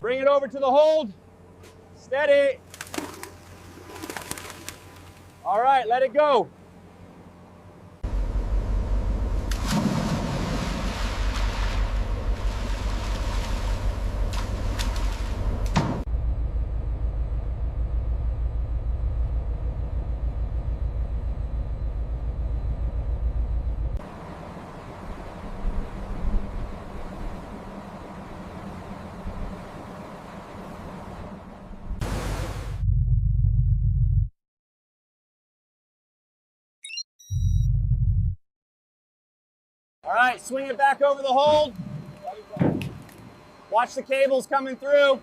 Bring it over to the hold. Steady. All right, let it go. All right, swing it back over the hold. Watch the cables coming through.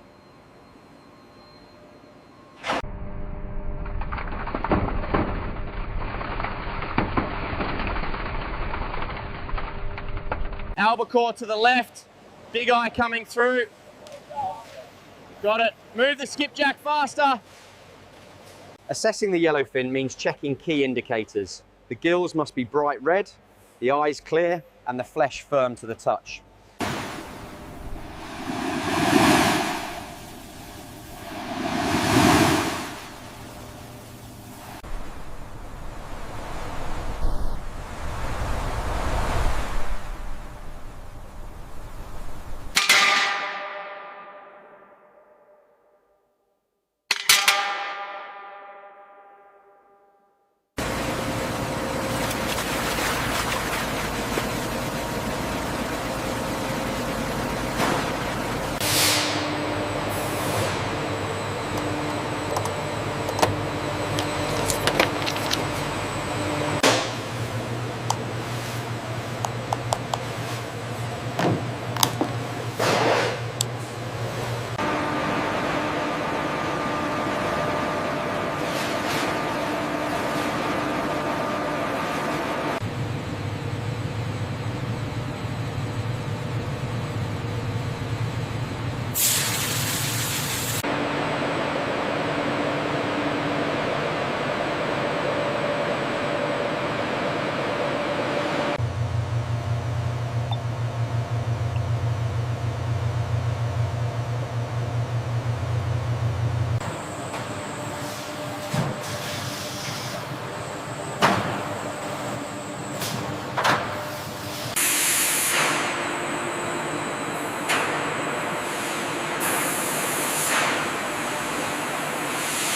Albacore to the left, big eye coming through. Got it. Move the skipjack faster. Assessing the yellowfin means checking key indicators. The gills must be bright red, the eyes clear, and the flesh firm to the touch.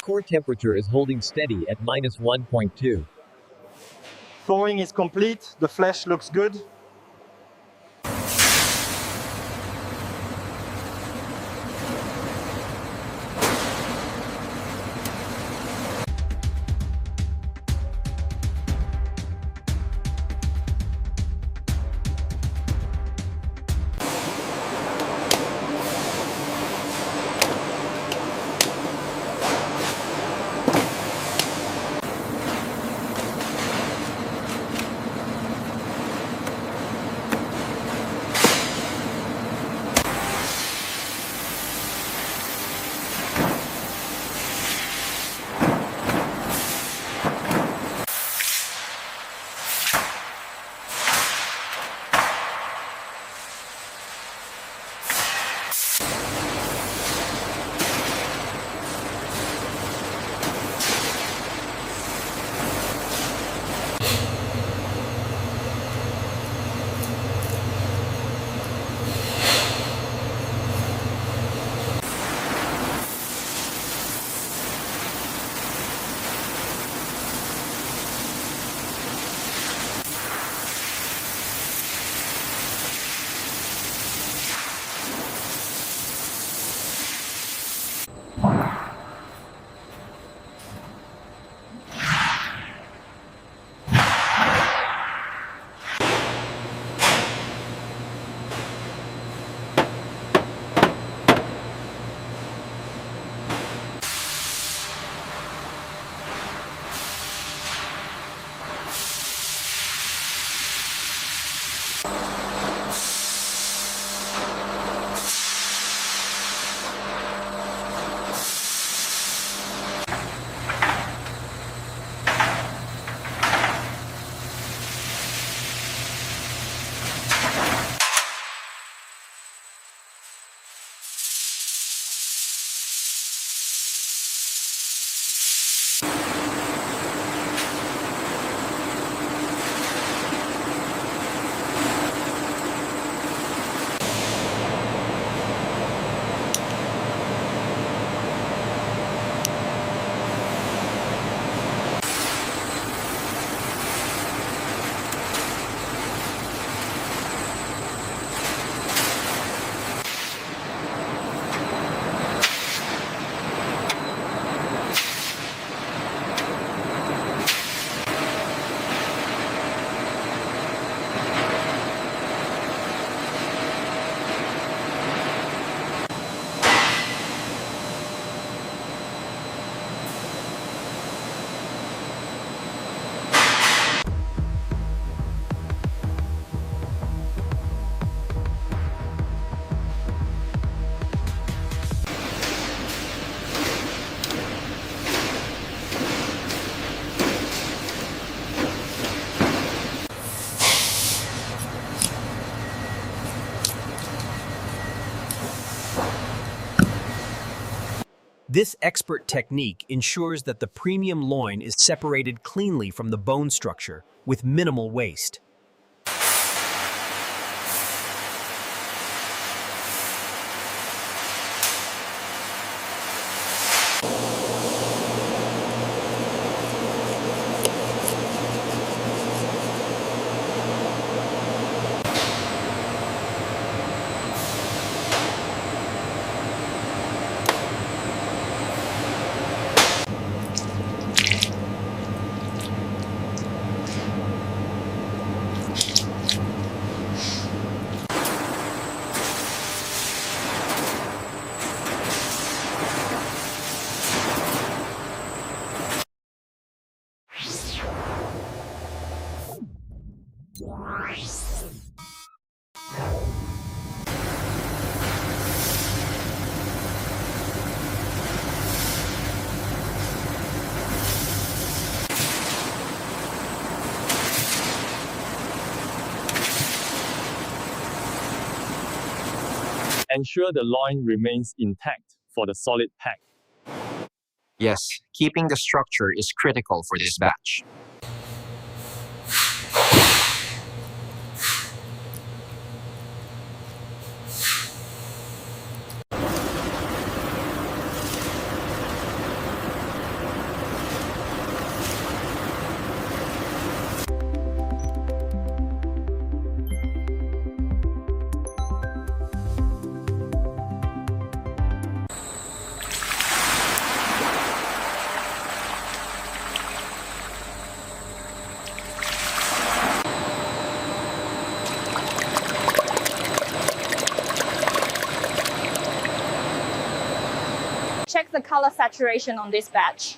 Core temperature is holding steady at -1.2. Thawing is complete, the flesh looks good. This expert technique ensures that the premium loin is separated cleanly from the bone structure with minimal waste. Ensure the loin remains intact for the solid pack. Yes, keeping the structure is critical for this batch. Check the color saturation on this batch.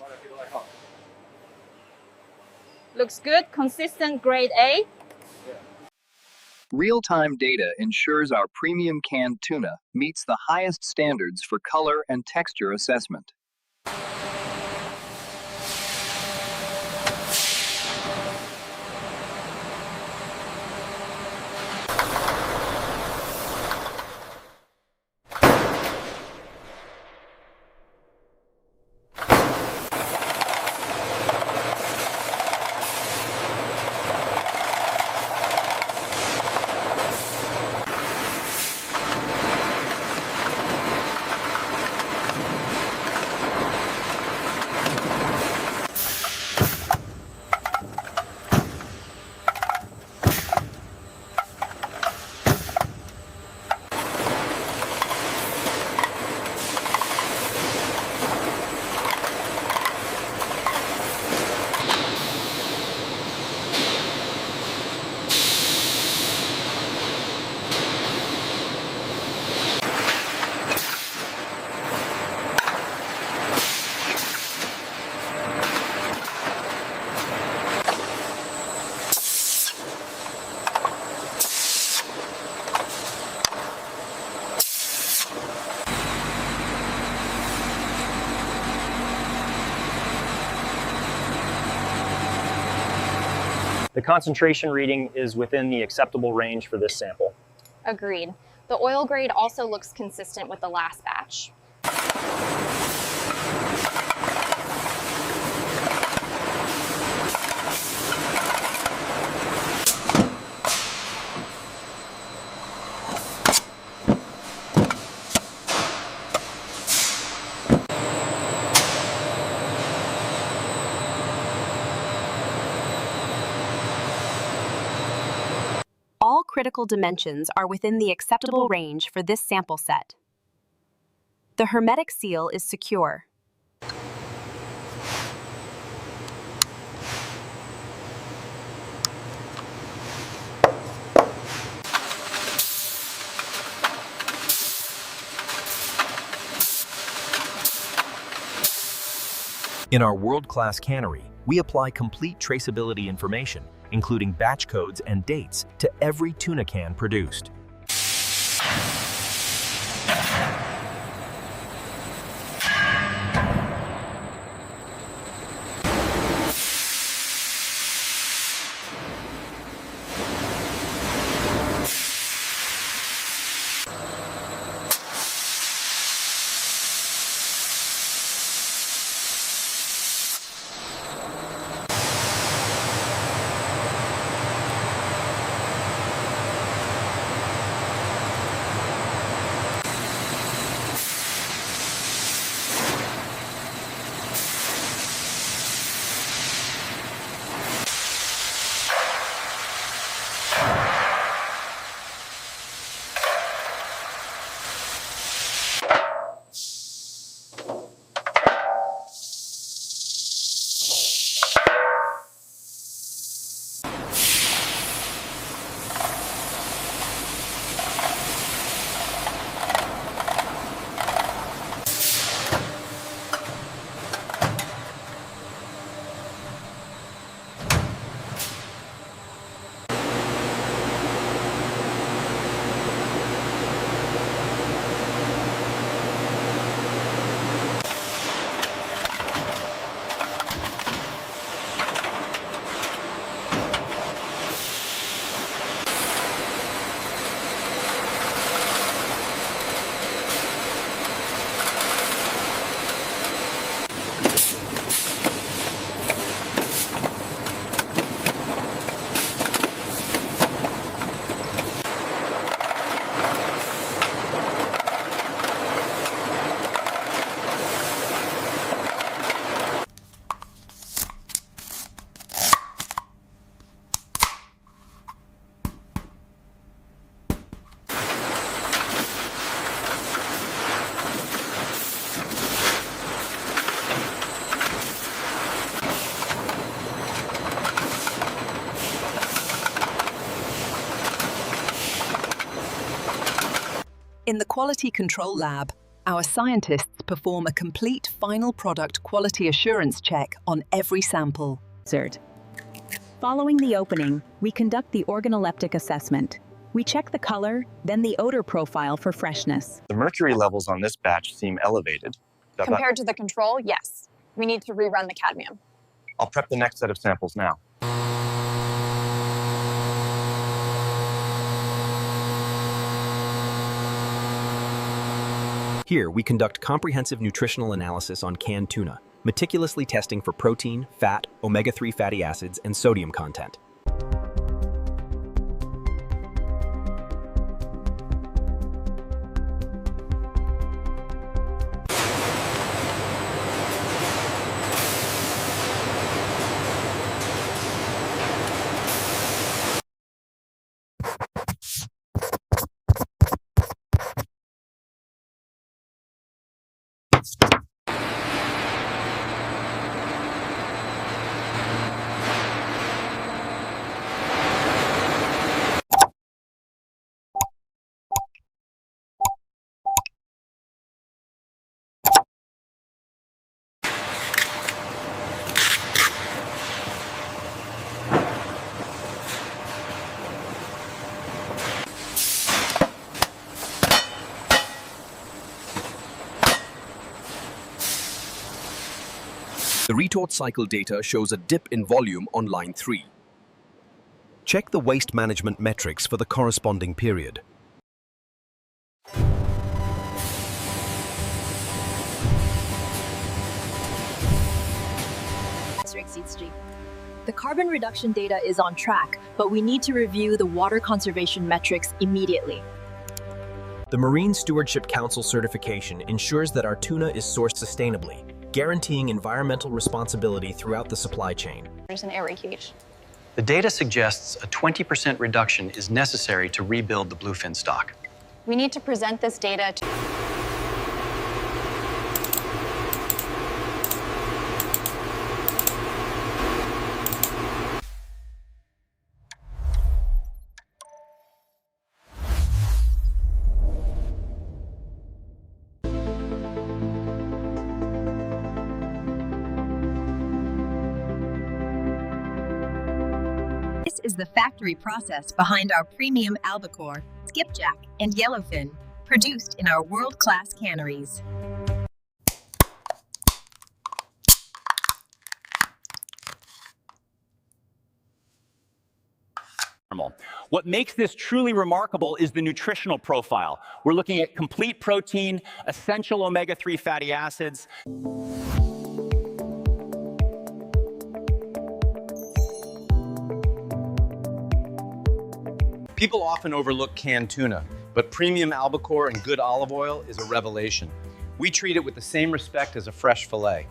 Looks good, consistent, grade A. Real-time data ensures our premium canned tuna meets the highest standards for color and texture assessment. The concentration reading is within the acceptable range for this sample. Agreed. The oil grade also looks consistent with the last batch. All critical dimensions are within the acceptable range for this sample set. The hermetic seal is secure. In our world-class cannery, we apply complete traceability information, including batch codes and dates, to every tuna can produced. In the quality control lab, our scientists perform a complete final product quality assurance check on every sample. Following the opening, we conduct the organoleptic assessment. We check the color, then the odor profile for freshness. The mercury levels on this batch seem elevated. Compared to the control, yes. We need to rerun the cadmium. I'll prep the next set of samples now. Here, we conduct comprehensive nutritional analysis on canned tuna, meticulously testing for protein, fat, omega-3 fatty acids, and sodium content. The retort cycle data shows a dip in volume on line 3. Check the waste management metrics for the corresponding period. The carbon reduction data is on track, but we need to review the water conservation metrics immediately. The Marine Stewardship Council certification ensures that our tuna is sourced sustainably, guaranteeing environmental responsibility throughout the supply chain. There's an air cage. The data suggests a 20% reduction is necessary to rebuild the bluefin stock. We need to present this data to... This is the factory process behind our premium Albacore, Skipjack, and Yellowfin, produced in our world-class canneries. What makes this truly remarkable is the nutritional profile. We're looking at complete protein, essential omega-3 fatty acids. People often overlook canned tuna, but premium albacore and good olive oil is a revelation. We treat it with the same respect as a fresh fillet.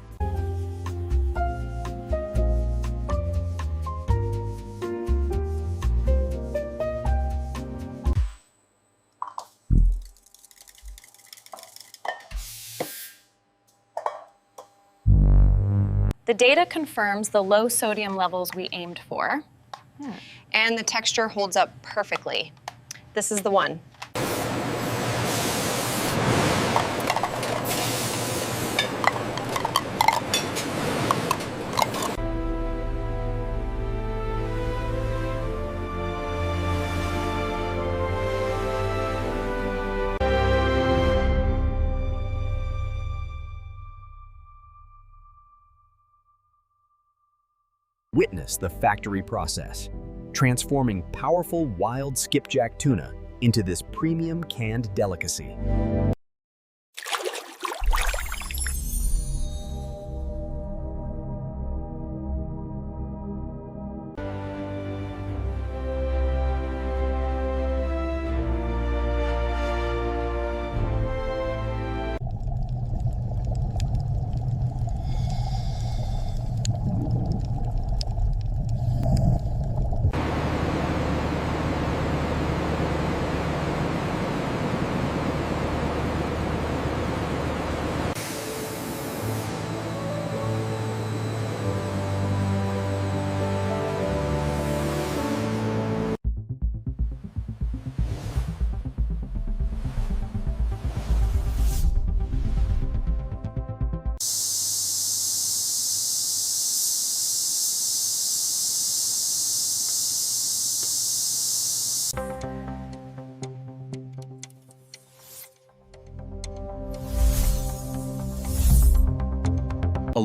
The data confirms the low sodium levels we aimed for. And the texture holds up perfectly. This is the one. Witness the factory process, transforming powerful wild skipjack tuna into this premium canned delicacy.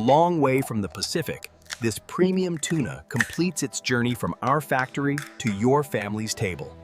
long way from the Pacific, this premium tuna completes its journey from our factory to your family's table.